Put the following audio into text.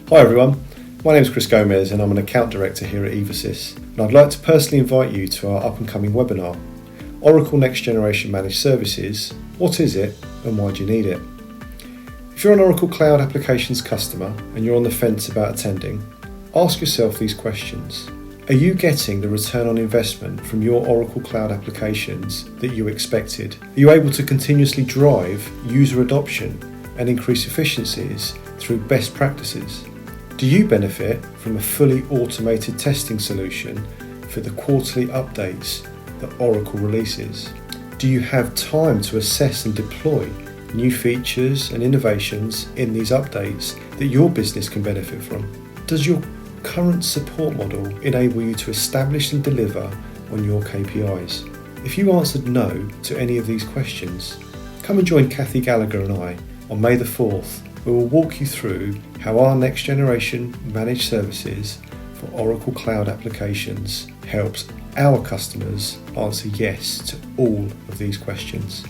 Hi everyone, my name is Chris Gomes and I'm an account director here at Evosys, and I'd like to personally invite you to our up and coming webinar, Oracle Next Generation Managed Services, what is it and why do you need it? If you're an Oracle Cloud Applications customer and you're on the fence about attending, ask yourself these questions. Are you getting the return on investment from your Oracle Cloud applications that you expected? Are you able to continuously drive user adoption and increase efficiencies through best practices? Do you benefit from a fully automated testing solution for the quarterly updates that Oracle releases? Do you have time to assess and deploy new features and innovations in these updates that your business can benefit from? Does your current support model enable you to establish and deliver on your KPIs? If you answered no to any of these questions, come and join Kathy Gallagher and I on May the 4th. We will walk you through how our next generation managed services for Oracle Cloud applications helps our customers answer yes to all of these questions.